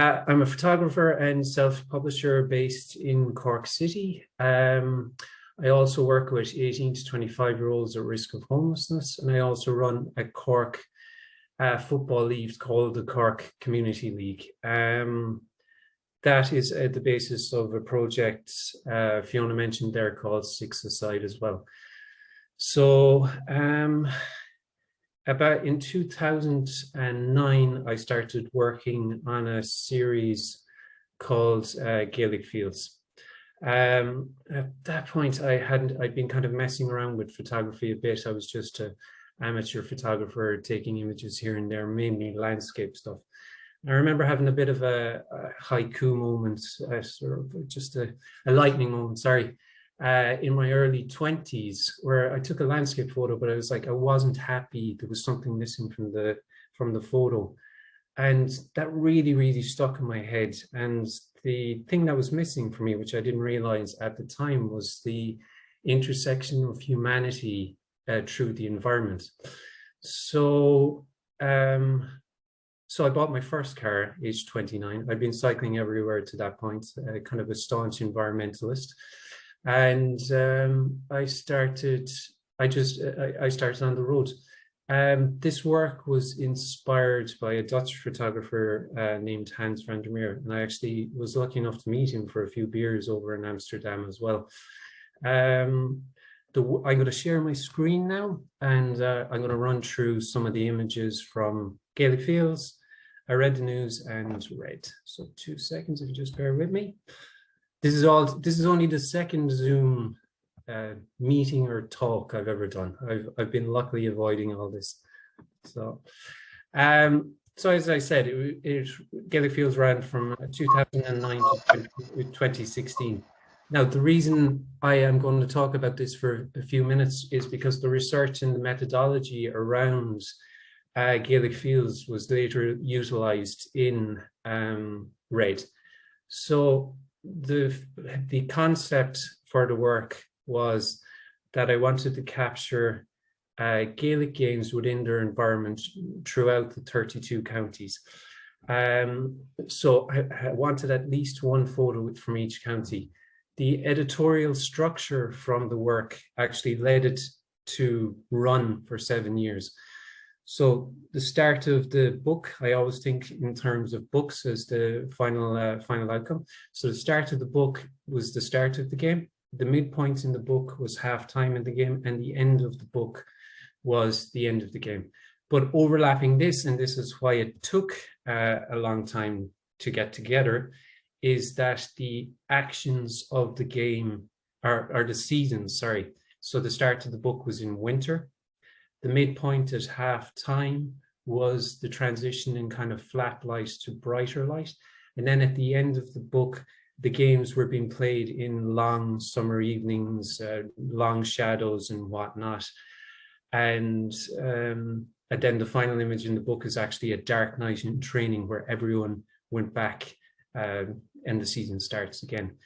I'm a photographer and self-publisher based in Cork City. I also work with 18 to 25-year-olds at risk of homelessness, and I also run a Cork football league called the Cork Community League. That is at the basis of a project Fiona mentioned there called Six Aside as well. So about in 2009, I started working on a series called Gaelic Fields. At that point, I'd been kind of messing around with photography a bit. I was just an amateur photographer taking images here and there, mainly landscape stuff. I remember having a bit of a haiku moment, sort of just a lightning moment, sorry, in my early 20s, where I took a landscape photo, but I was like, I wasn't happy. There was something missing from the photo. And that really, really stuck in my head. And the thing that was missing for me, which I didn't realize at the time, was the intersection of humanity through the environment. So I bought my first car, aged 29. I'd been cycling everywhere to that point, kind of a staunch environmentalist. And I started on the road. This work was inspired by a Dutch photographer named Hans van der Meer, and I actually was lucky enough to meet him for a few beers over in Amsterdam as well. I'm going to share my screen now, and I'm going to run through some of the images from Gaelic Fields. I read the news and read. So 2 seconds, if you just bear with me. This is only the second Zoom meeting or talk I've ever done. I've been luckily avoiding all this. So as I said, Gaelic Fields ran from 2009 to 2016. Now, the reason I am going to talk about this for a few minutes is because the research and the methodology around Gaelic Fields was later utilized in RED. So the concept for the work was that I wanted to capture Gaelic games within their environment throughout the 32 counties. So I wanted at least one photo from each county. The editorial structure from the work actually led it to run for 7 years. So the start of the book, I always think in terms of books as the final outcome. So the start of the book was the start of the game. The midpoint in the book was halftime in the game, and the end of the book was the end of the game. But overlapping this, and this is why it took a long time to get together, is that the actions of the game are the seasons, sorry. So the start of the book was in winter. The midpoint at half time was the transition in kind of flat light to brighter light. And then at the end of the book, the games were being played in long summer evenings, long shadows and whatnot. And then the final image in the book is actually a dark night in training where everyone went back and the season starts again.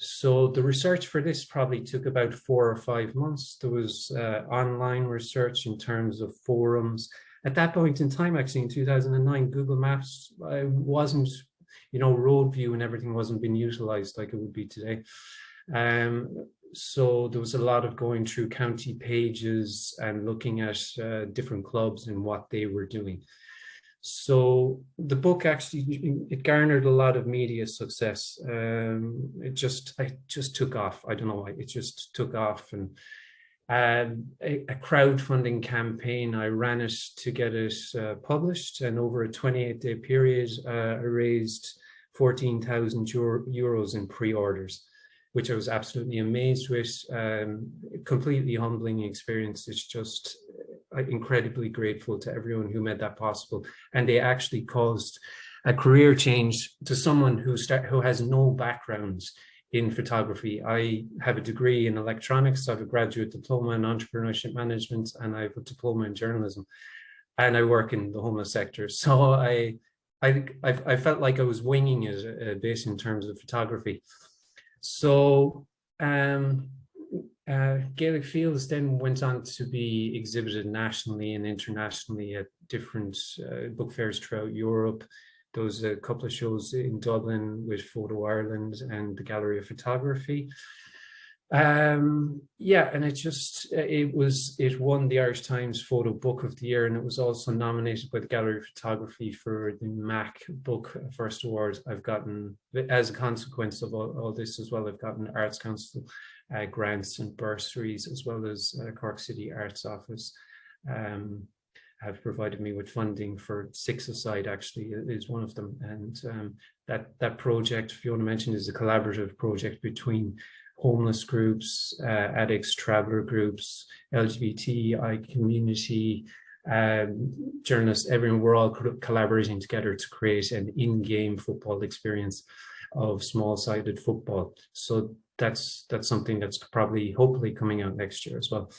So the research for this probably took about 4 or 5 months. There was online research in terms of forums. At that point in time, actually in 2009, Google Maps wasn't, road view and everything wasn't being utilized like it would be today. So there was a lot of going through county pages and looking at different clubs and what they were doing. So the book actually, it garnered a lot of media success. It just took off. I don't know why, it just took off. And a crowdfunding campaign, I ran it to get it published, and over a 28-day period, I raised 14,000 euros in pre-orders, which I was absolutely amazed with. Completely humbling experience. It's just incredibly grateful to everyone who made that possible, and they actually caused a career change to someone who has no background in photography. I have a degree in electronics, I have a graduate diploma in entrepreneurship management, and I have a diploma in journalism, and I work in the homeless sector. So I felt like I was winging it a bit in terms of photography. So Gaelic Fields then went on to be exhibited nationally and internationally at different book fairs throughout Europe. There was a couple of shows in Dublin with Photo Ireland and the Gallery of Photography. Yeah, and it won the Irish Times Photo Book of the Year, and it was also nominated by the Gallery of Photography for the Mac Book First Award. I've gotten, as a consequence of all this as well, I've gotten Arts Council grants and bursaries, as well as Cork City Arts Office have provided me with funding for Six Aside, actually is one of them. And that project, Fiona mentioned, is a collaborative project between homeless groups, addicts, traveller groups, LGBTI community, journalists, everyone. We're all collaborating together to create an in-game football experience of small-sided football. So that's something that's probably, hopefully, coming out next year as well.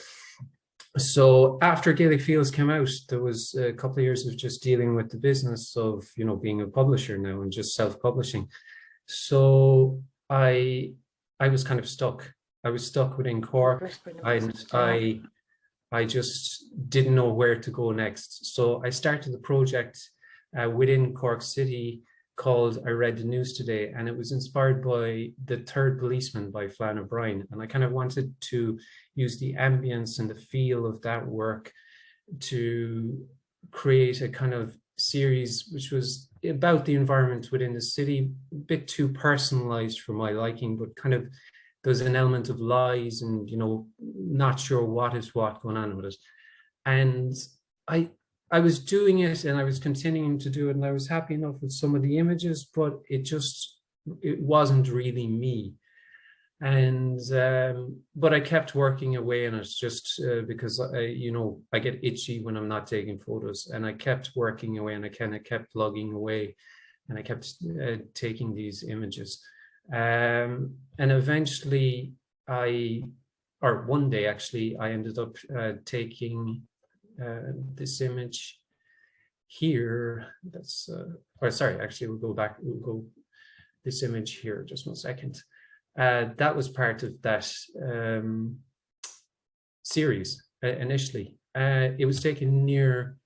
So after Gaelic Fields came out, there was a couple of years of just dealing with the business of, you know, being a publisher now and just self-publishing. So I was kind of stuck. I was stuck within Cork, and I just didn't know where to go next. So I started the project within Cork City called I Read the News Today, and it was inspired by The Third Policeman by Flann O'Brien. And I kind of wanted to use the ambience and the feel of that work to create a kind of series which was about the environment within the city, a bit too personalized for my liking, but kind of there's an element of lies and, you know, not sure what is what going on with it. And I was doing it, and I was continuing to do it, and I was happy enough with some of the images, but it wasn't really me. And but I kept working away on it, just because I get itchy when I'm not taking photos, and I kept working away, and I kind of kept logging away, and I kept taking these images, and eventually one day actually I ended up taking this image here. That's sorry, actually we'll go this image here, just 1 second. That was part of that series initially. It was taken near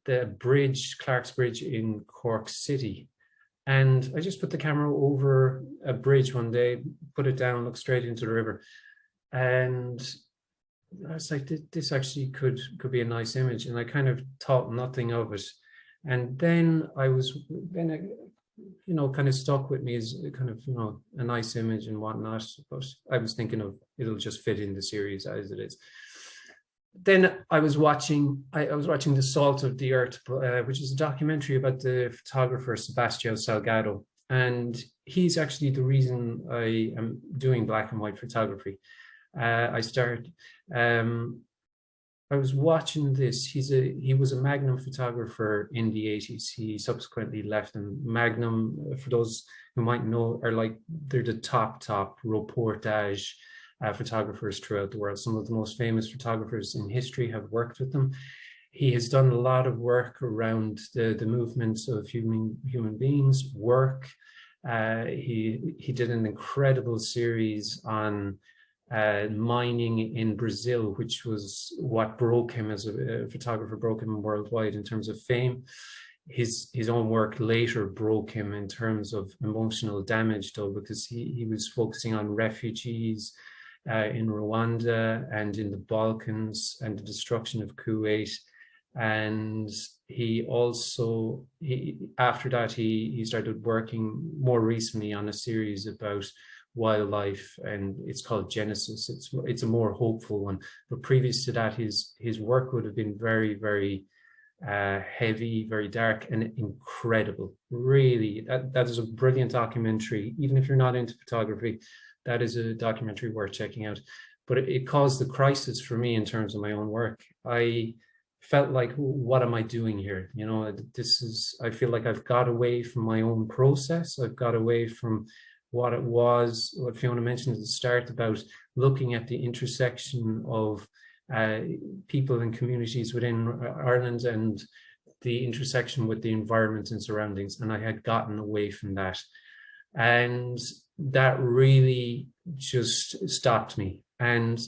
the bridge, Clark's Bridge in Cork City. And I just put the camera over a bridge one day, put it down, looked straight into the river. And I was like, this actually could be a nice image. And I kind of thought nothing of it. And then kind of stuck with me as kind of, a nice image and whatnot. But I was thinking of it'll just fit in the series as it is. Then I was watching The Salt of the Earth, which is a documentary about the photographer Sebastião Salgado. And he's actually the reason I am doing black and white photography. I was watching this. He was a Magnum photographer in the 80s. He subsequently left, and Magnum, for those who might know, they're the top reportage photographers throughout the world. Some of the most famous photographers in history have worked with them. He has done a lot of work around the movements of human beings, work. He did an incredible series on mining in Brazil, which was what broke him as a photographer, broke him worldwide in terms of fame. His own work later broke him in terms of emotional damage, though, because he was focusing on refugees in Rwanda and in the Balkans and the destruction of Kuwait. And after that he started working more recently on a series about wildlife, and it's called Genesis. It's a more hopeful one, but previous to that his work would have been very, very heavy, very dark, and incredible. Really, that is a brilliant documentary. Even if you're not into photography, that is a documentary worth checking out. But it caused the crisis for me in terms of my own work. I felt like, what am I doing here? I feel like I've got away from my own process. I've got away from what Fiona mentioned at the start about looking at the intersection of people and communities within Ireland and the intersection with the environment and surroundings. And I had gotten away from that. And that really just stopped me. And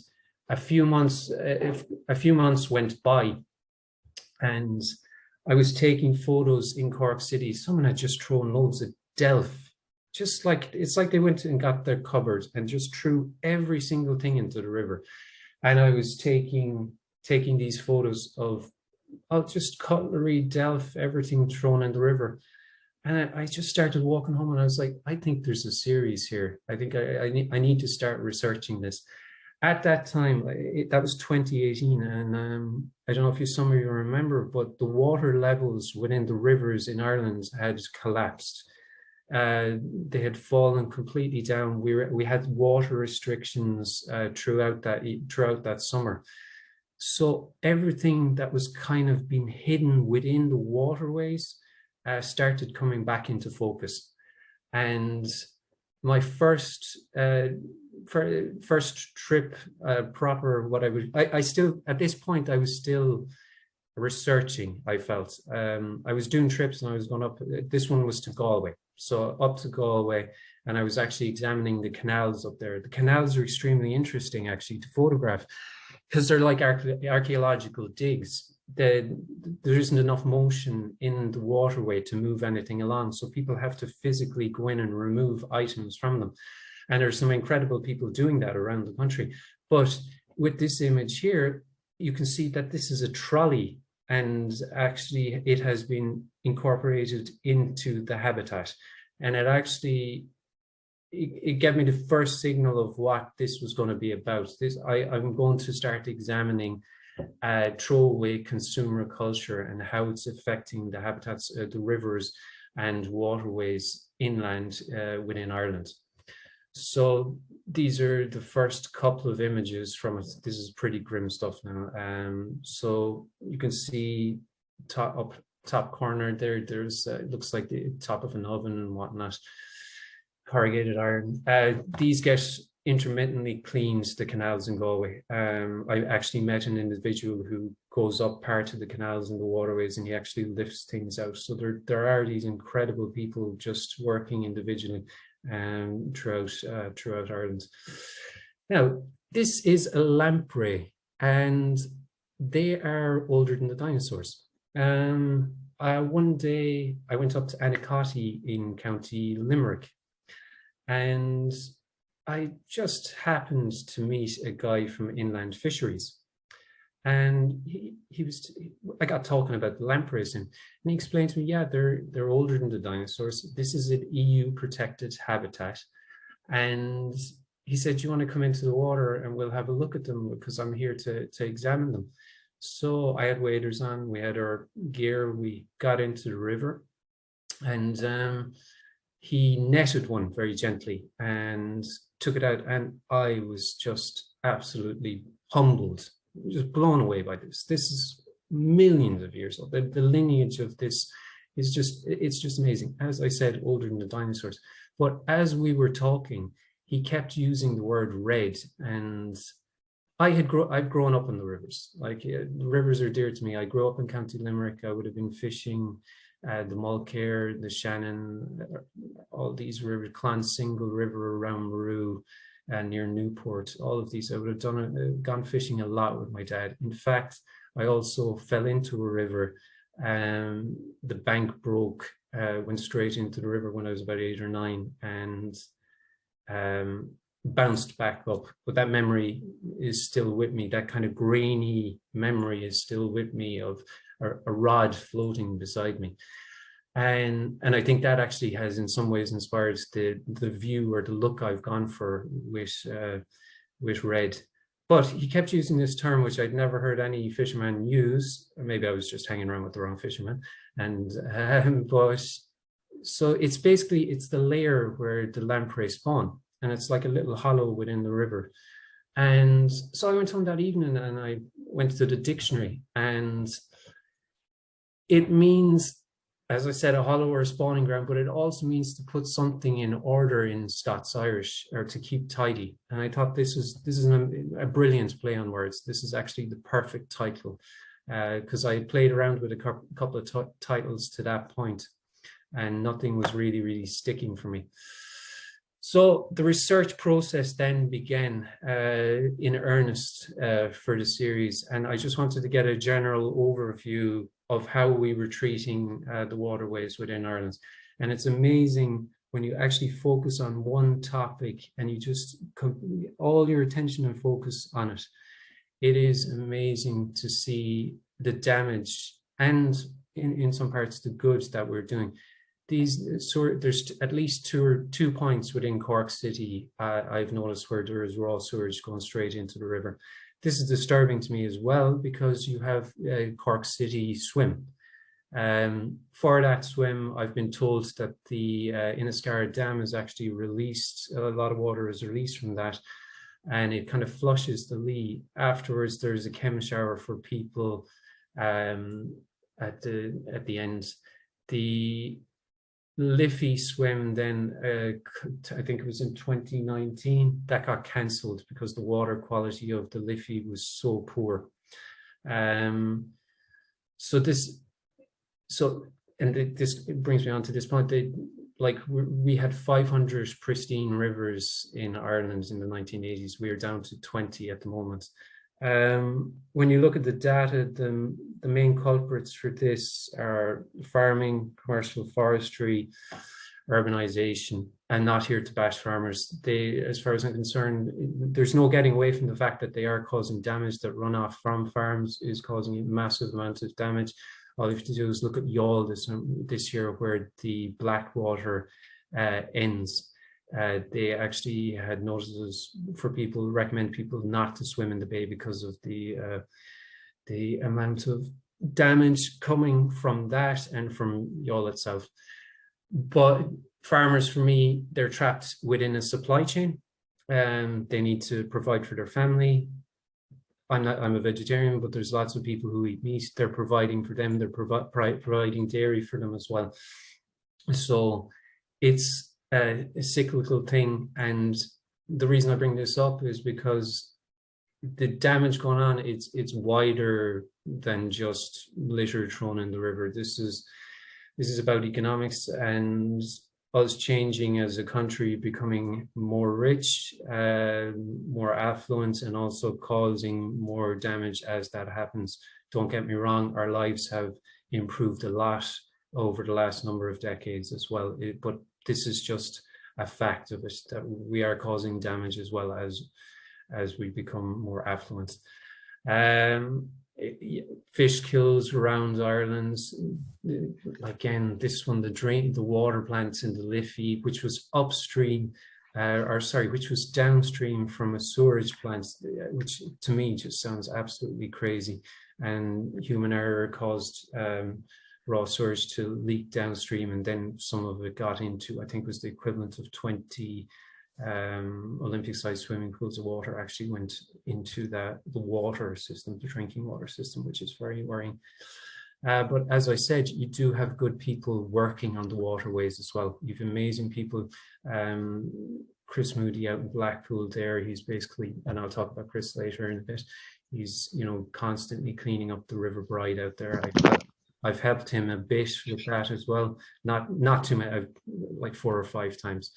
a few months went by, and I was taking photos in Cork City. Someone had just thrown loads of delf, just like, it's like they went and got their cupboard and just threw every single thing into the river. And I was taking these photos of just cutlery, delf, everything thrown in the river. And I just started walking home and I was like, I think there's a series here. I think I need to start researching this. At that time, that was 2018, and I don't know if some of you remember, but the water levels within the rivers in Ireland had collapsed. They had fallen completely down. We had water restrictions throughout that summer. So everything that was kind of been hidden within the waterways started coming back into focus. And my first trip, proper, I still, at this point, I was still researching, I felt. I was doing trips and I was going up, this one was to Galway. So up to Galway, and I was actually examining the canals up there. The canals are extremely interesting, actually, to photograph, because they're like archaeological digs. There isn't enough motion in the waterway to move anything along. So people have to physically go in and remove items from them. And there's some incredible people doing that around the country. But with this image here, you can see that this is a trolley, and actually it has been incorporated into the habitat. And it actually, it gave me the first signal of what this was going to be about. I'm going to start examining throwaway consumer culture and how it's affecting the habitats, the rivers and waterways inland within Ireland. So these are the first couple of images from it. This is pretty grim stuff now. So you can see top corner there's it looks like the top of an oven and whatnot, corrugated iron. These get intermittently cleaned, the canals in Galway. I actually met an individual who goes up part of the canals and the waterways, and he actually lifts things out. So there are these incredible people just working individually throughout Ireland. Now, this is a lamprey, and they are older than the dinosaurs. One day I went up to Anacotty in County Limerick, and I just happened to meet a guy from Inland Fisheries. And I got talking about the lampreys, and he explained to me, yeah, they're older than the dinosaurs. This is an EU protected habitat. And he said, you want to come into the water and we'll have a look at them, because I'm here to examine them. So I had waders on, we had our gear, we got into the river, and he netted one very gently and took it out. And I was just absolutely humbled, just blown away by this. This is millions of years old. The lineage of this is it's just amazing. As I said, older than the dinosaurs. But as we were talking, he kept using the word red, and I've grown up in the rivers. Like the rivers are dear to me. I grew up in County Limerick. I would have been fishing the Mulcair, the Shannon, all these rivers, Clonsingle River around Maru, near Newport. All of these, I would have gone fishing a lot with my dad. In fact, I also fell into a river. The bank broke, went straight into the river when I was about 8 or 9, and bounced back up. But that memory is still with me. That kind of grainy memory is still with me of a rod floating beside me. And I think that actually has in some ways inspired the view or the look I've gone for with red. But he kept using this term, which I'd never heard any fisherman use. Or maybe I was just hanging around with the wrong fisherman. And but so it's the layer where the lamprey spawn, and it's like a little hollow within the river. And so I went home that evening and I went to the dictionary, and it means, as I said, a hollow or a spawning ground, but it also means to put something in order in Scots Irish, or to keep tidy. And I thought this is a brilliant play on words. This is actually the perfect title, because I played around with a couple of titles to that point, and nothing was really sticking for me. So the research process then began in earnest for the series, and I just wanted to get a general overview of how we were treating the waterways within Ireland. And it's amazing when you actually focus on one topic and you just all your attention and focus on it. It is amazing to see the damage and in some parts the good that we're doing. There's at least two points within Cork City I've noticed where there is raw sewage going straight into the river. This is disturbing to me as well because you have Cork City Swim. For that swim, I've been told that the Inniscarra Dam is actually released, a lot of water is released from that, and it kind of flushes the Lee. Afterwards, there's a chem shower for people at the end. The Liffey Swim then, I think it was in 2019, that got cancelled because the water quality of the Liffey was so poor. This brings me on to this point. We had 500 pristine rivers in Ireland in the 1980s. We are down to 20 at the moment. When you look at the data, the main culprits for this are farming, commercial forestry, urbanization, and not here to bash farmers. As far as I'm concerned, there's no getting away from the fact that they are causing damage, that runoff from farms is causing a massive amount of damage. All you have to do is look at Youghal this year, where the Blackwater ends. They actually had notices for people, recommend people not to swim in the bay because of the amount of damage coming from that and from Youghal itself. But farmers, for me, they're trapped within a supply chain, and they need to provide for their family. I'm a vegetarian, but there's lots of people who eat meat. They're providing for them. They're providing dairy for them as well. So it's a cyclical thing. And the reason I bring this up is because the damage going on, it's wider than just litter thrown in the river. This is about economics and us changing as a country, becoming more rich, more affluent, and also causing more damage as that happens. Don't get me wrong, our lives have improved a lot over the last number of decades as well, but this is just a fact of it, that we are causing damage as well as we become more affluent. Fish kills around Ireland. Again, this one, the water plants in the Liffey, which was upstream, which was downstream from a sewerage plant, which to me just sounds absolutely crazy. And human error caused raw sewage to leak downstream, and then some of it got into, I think it was the equivalent of 20 Olympic-sized swimming pools of water actually went into the water system, the drinking water system, which is very worrying. But as I said, you do have good people working on the waterways as well. You've amazing people. Chris Moody out in Blackpool there, he's basically, and I'll talk about Chris later in a bit, he's, constantly cleaning up the River Bride out there. I've helped him a bit with that as well. Not too many, like 4 or 5 times.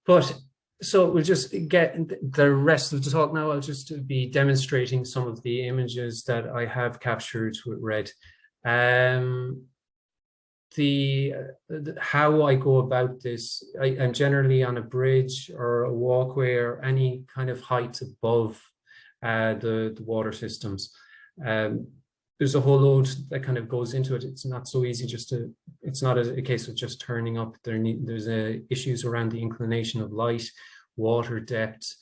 But so we'll just get the rest of the talk now. I'll just be demonstrating some of the images that I have captured with red. How I go about this, I'm generally on a bridge or a walkway or any kind of height above the water systems. There's a whole load that kind of goes into it. It's not so easy it's not a case of just turning up. There's issues around the inclination of light, water depth,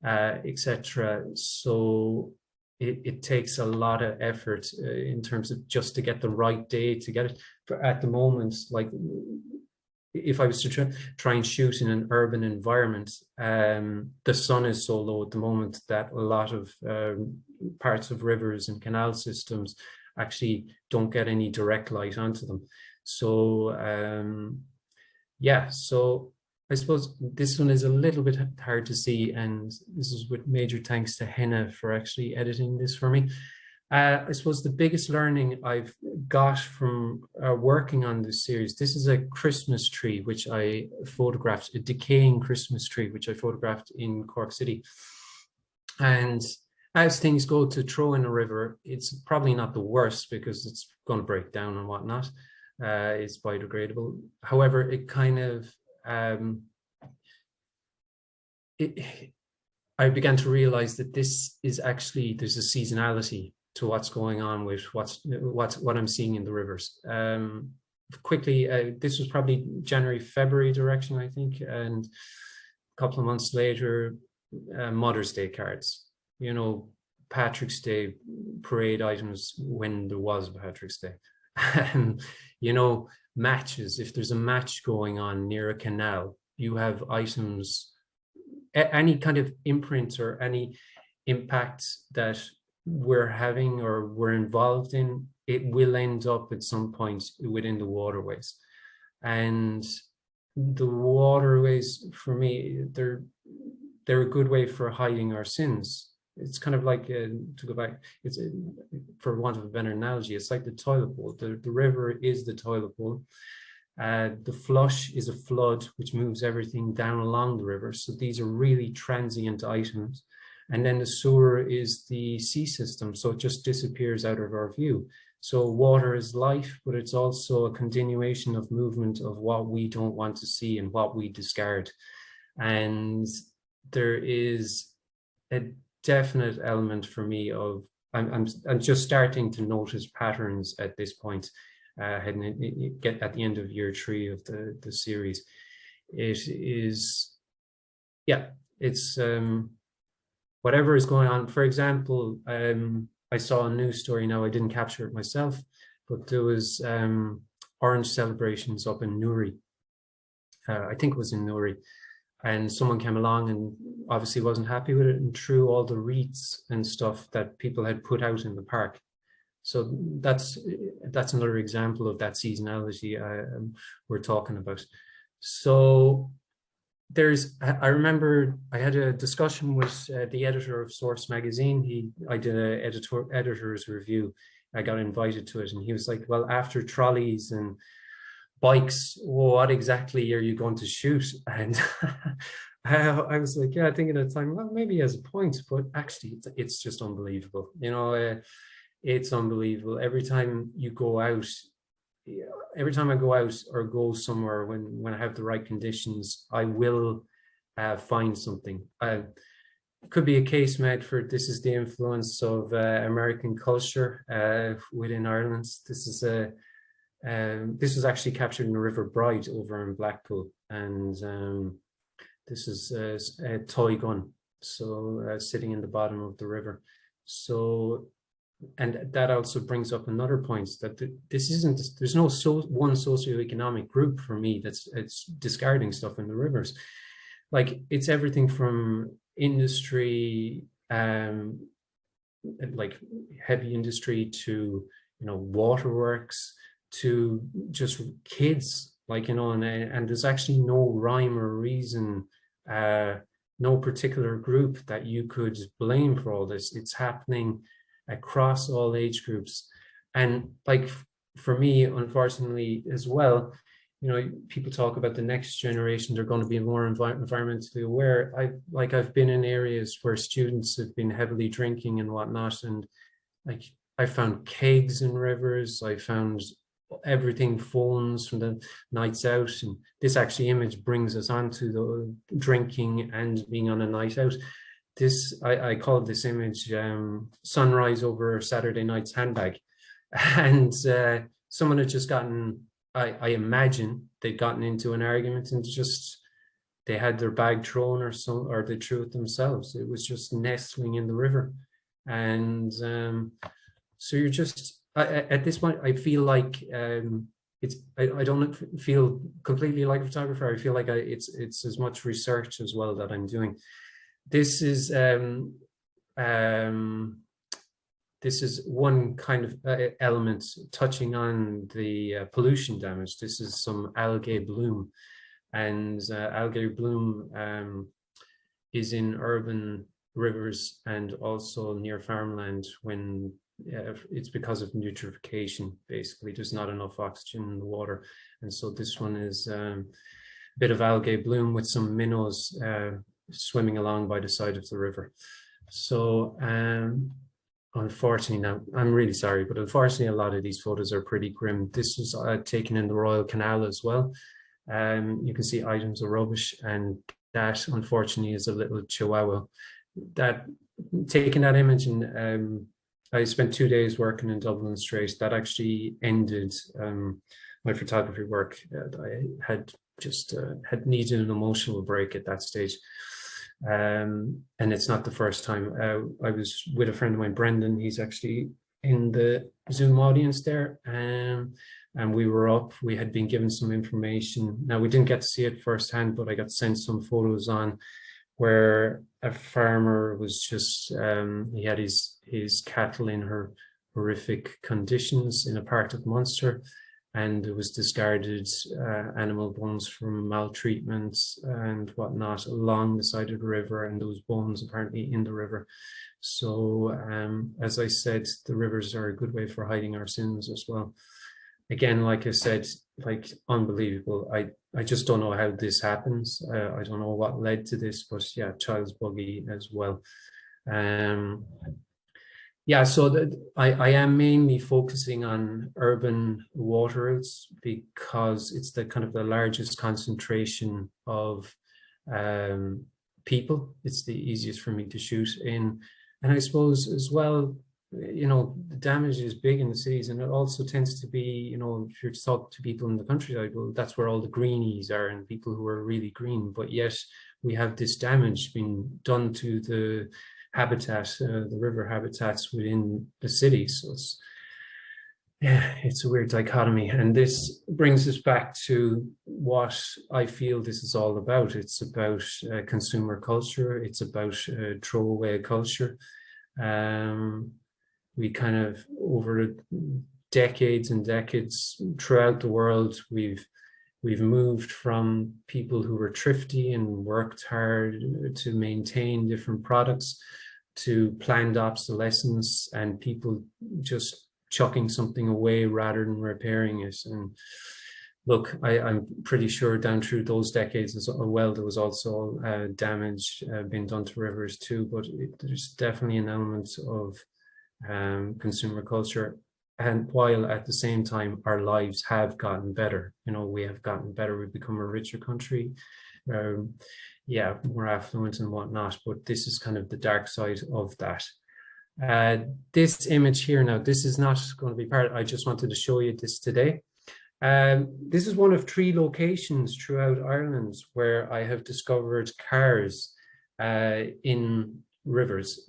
etc. So it takes a lot of effort in terms of just to get the right day to get it. But at the moment, like if I was to try and shoot in an urban environment, the sun is so low at the moment that a lot of parts of rivers and canal systems actually don't get any direct light onto them. So so I suppose this one is a little bit hard to see, and this is with major thanks to Henna for actually editing this for me. I suppose the biggest learning I've got from working on this series, this is a Christmas tree, which I photographed, a decaying Christmas tree, which I photographed in Cork City. And as things go to throw in a river, it's probably not the worst because it's going to break down and whatnot. It's biodegradable. However, it kind of I began to realize that this is actually, there's a seasonality to what's going on with what I'm seeing in the rivers. Quickly, this was probably January, February direction, I think, and a couple of months later, Mother's Day cards, you know, Patrick's Day parade items when there was Patrick's Day. And, you know, matches, if there's a match going on near a canal, you have items, any kind of imprint or any impact that we're having or we're involved in, it will end up at some point within the waterways. And the waterways, for me, they're a good way for hiding our sins. It's kind of like, to go back, it's for want of a better analogy, it's like the toilet bowl. The river is the toilet bowl. The flush is a flood, which moves everything down along the river. So these are really transient items. And then the sewer is the sea system. So it just disappears out of our view. So water is life, but it's also a continuation of movement of what we don't want to see and what we discard. And there is a definite element for me of, I'm just starting to notice patterns at this point, get at the end of year 3 of the series. It is, yeah, it's whatever is going on. For example, I saw a news story, now I didn't capture it myself, but there was orange celebrations up in Newry. I think it was in Newry. And someone came along and obviously wasn't happy with it and threw all the wreaths and stuff that people had put out in the park. So that's another example of that seasonality we're talking about. So I remember I had a discussion with the editor of Source magazine. I did an editor's review. I got invited to it, and he was like, well, after trolleys and bikes, what exactly are you going to shoot? And I was like, yeah, thinking at the time, well, maybe he has a point, but actually it's just unbelievable. You know, it's unbelievable. Every time you go out, every time I go out or go somewhere when I have the right conditions, I will find something. Could be a case made for, this is the influence of American culture within Ireland. This was actually captured in the River Bride over in Blackpool, and this is a toy gun, so sitting in the bottom of the river. So, and that also brings up another point, that there's no one socioeconomic group for me it's discarding stuff in the rivers. Like, it's everything from industry, like heavy industry, to, you know, waterworks, to just kids, like, you know, and there's actually no rhyme or reason, no particular group that you could blame for all this. It's happening across all age groups. And like, for me, unfortunately as well, you know, people talk about the next generation, they're going to be more environmentally aware. I've been in areas where students have been heavily drinking and whatnot, and like, I found kegs in rivers, I found everything, phones from the nights out. And this actually image brings us onto the drinking and being on a night out. This, I call this image sunrise over Saturday night's handbag. And someone had just gotten, I imagine they'd gotten into an argument and just, they had their bag thrown or they threw it themselves. It was just nestling in the river. And so you're just, at this point, I feel like I don't feel completely like a photographer. I feel like it's as much research as well that I'm doing. This is one kind of element touching on the pollution damage. This is some algae bloom, and algae bloom is in urban rivers and also near farmland when it's because of eutrophication. Basically, there's not enough oxygen in the water, and so this one is a bit of algae bloom with some minnows swimming along by the side of the river. So unfortunately, now I'm really sorry, but unfortunately, a lot of these photos are pretty grim. This was taken in the Royal Canal as well. You can see items of rubbish, and that unfortunately is a little chihuahua. That taking that image, and I spent 2 days working in Dublin Strait. That actually ended my photography work. I had just had needed an emotional break at that stage. And it's not the first time. I was with a friend of mine, Brendan. He's actually in the Zoom audience there. And we were up, we had been given some information. Now, we didn't get to see it firsthand, but I got sent some photos on where a farmer was just, he had his cattle in horrific conditions in a part of Munster, and there was discarded animal bones from maltreatment and whatnot along the side of the river, and those bones apparently in the river. So as I said, the rivers are a good way for hiding our sins as well. Again, like I said, like unbelievable. I just don't know how this happens. I don't know what led to this, but yeah, child's buggy as well. Yeah, so I am mainly focusing on urban water routes because it's the kind of the largest concentration of people. It's the easiest for me to shoot in. And I suppose as well, you know, the damage is big in the cities, and it also tends to be, you know, if you're to talk to people in the countryside, well, that's where all the greenies are and people who are really green. But yet we have this damage being done to the habitat, the river habitats within the city. So it's, yeah, it's a weird dichotomy. And this brings us back to what I feel this is all about. It's about consumer culture. It's about throwaway culture. We kind of, over decades and decades throughout the world, we've moved from people who were thrifty and worked hard to maintain different products to planned obsolescence and people just chucking something away rather than repairing it. And look, I'm pretty sure down through those decades as well, there was also damage being done to rivers too, but there's definitely an element of consumer culture. And while at the same time, our lives have gotten better, you know, we have gotten better, we've become a richer country, yeah, more affluent and whatnot, but this is kind of the dark side of that. This image here now, this is not going to be part, I just wanted to show you this today. This is one of 3 locations throughout Ireland where I have discovered cars in rivers.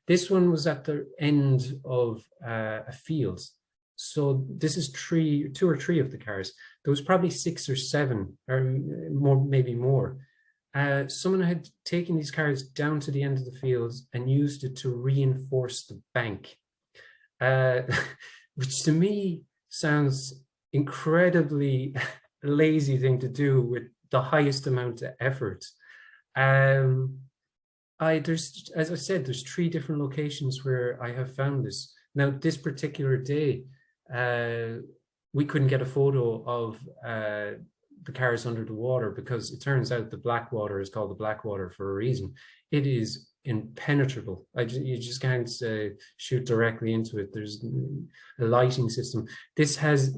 This one was at the end of a field. So this is 2 or 3 of the cars. There was probably 6 or 7 or more, maybe more. Someone had taken these cars down to the end of the fields and used it to reinforce the bank, which to me sounds incredibly lazy thing to do with the highest amount of effort. There's, as I said, there's 3 different locations where I have found this. Now, this particular day, we couldn't get a photo of the cars under the water because it turns out the black water is called the black water for a reason. It is impenetrable. You just can't shoot directly into it. There's a lighting system. This has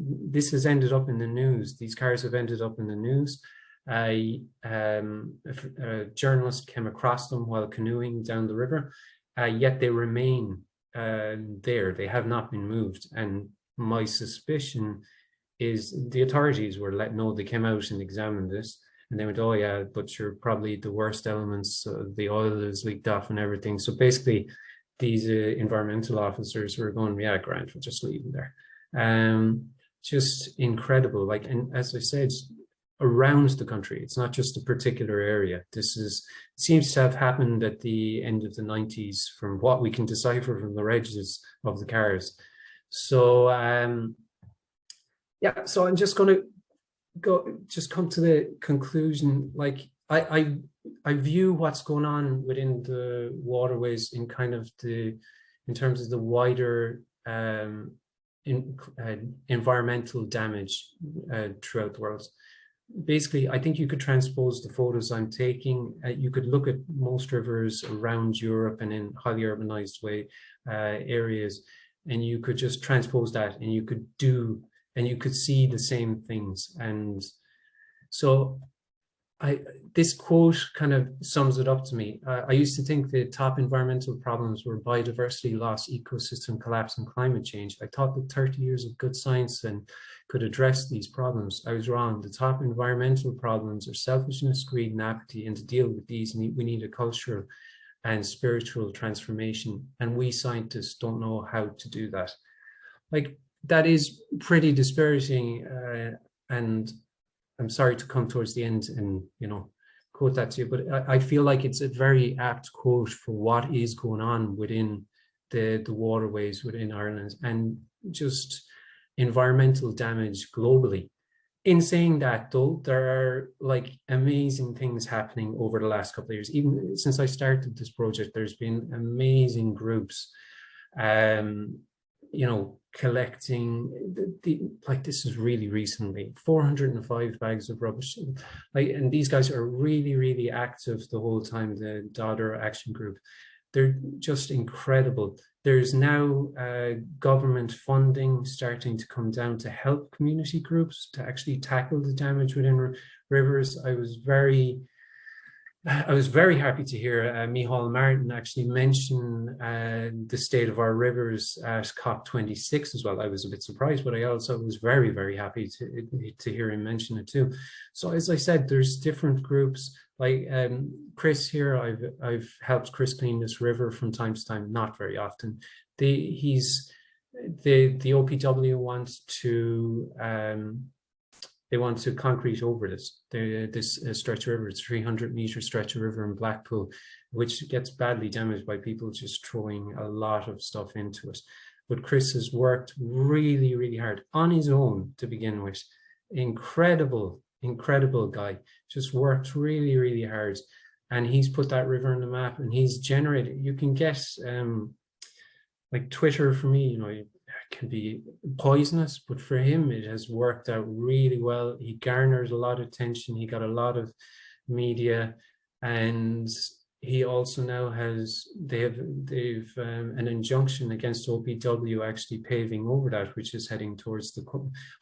ended up in the news. These cars have ended up in the news. A journalist came across them while canoeing down the river, yet they remain there. They have not been moved. And my suspicion is the authorities were let know. They came out and examined this, and they went, "Oh yeah, but you're probably the worst elements. The oil is leaked off and everything." So basically, these environmental officers were going, "Yeah, Grant, we'll just leave them there." Just incredible. Like, and as I said, around the country, it's not just a particular area. Seems to have happened at the end of the 90s, from what we can decipher from the regs of the cars. So yeah, so I'm just going to come to the conclusion. Like, I view what's going on within the waterways in kind of in terms of the wider environmental damage throughout the world. basically, I think you could transpose the photos I'm taking. You could look at most rivers around Europe and in highly urbanized areas, and you could just transpose that, and you could see the same things. And so this quote kind of sums it up to me. I used to think the top environmental problems were biodiversity loss, ecosystem collapse, and climate change. I thought that 30 years of good science and could address these problems. I was wrong. The top environmental problems are selfishness, greed, and apathy. And to deal with these, we need a cultural and spiritual transformation. And we scientists don't know how to do that. Like, that is pretty dispiriting. And I'm sorry to come towards the end and, quote that to you, but I feel like it's a very apt quote for what is going on within the waterways within Ireland and just environmental damage globally. In saying that, though, there are like amazing things happening over the last couple of years. Even since I started this project, there's been amazing groups, collecting like this is really recently 405 bags of rubbish, and these guys are really, really active the whole time. The Daughter Action Group, they're just incredible. There's now government funding starting to come down to help community groups to actually tackle the damage within rivers. I was very happy to hear Micheál Martin actually mention the state of our rivers at COP26 as well. I was a bit surprised, but I also was very, very happy to hear him mention it too. So as I said, there's different groups like Chris here. I've helped Chris clean this river from time to time, not very often. The OPW wants to they want to concrete over this stretch of river. It's a 300-meter stretch of river in Blackpool, which gets badly damaged by people just throwing a lot of stuff into it. But Chris has worked really, really hard on his own to begin with. Incredible guy. Just worked really, really hard. And he's put that river on the map, and he's generated, you can get like Twitter for me, can be poisonous, but for him it has worked out really well. He garnered a lot of attention, he got a lot of media, and he also now has they've an injunction against OPW actually paving over that, which is heading towards the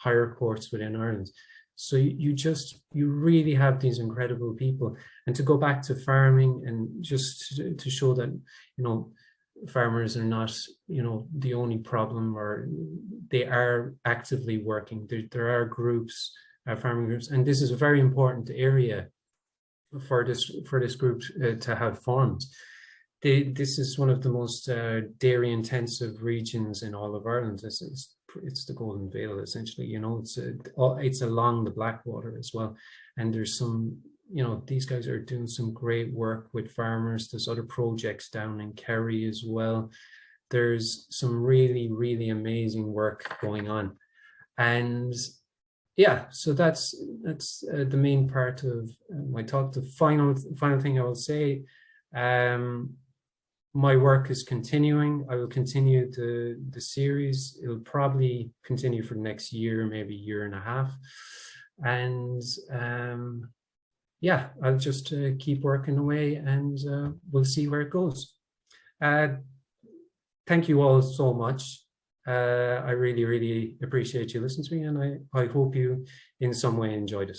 higher courts within Ireland. So you really have these incredible people. And to go back to farming and just to show that farmers are not, the only problem, or they are actively working. There are groups, farming groups, and this is a very important area for this group to have formed. This is one of the most dairy intensive regions in all of Ireland. It's the Golden Vale, essentially. It's along the Blackwater as well, and there's some. These guys are doing some great work with farmers. There's other projects down in Kerry as well. There's some really, really amazing work going on. And yeah, so that's the main part of my talk. The final thing I will say, my work is continuing. I will continue the series. It'll probably continue for the next year, maybe year and a half. And yeah, I'll just keep working away, and we'll see where it goes. Thank you all so much. I really, really appreciate you listening to me, and I hope you in some way enjoyed it.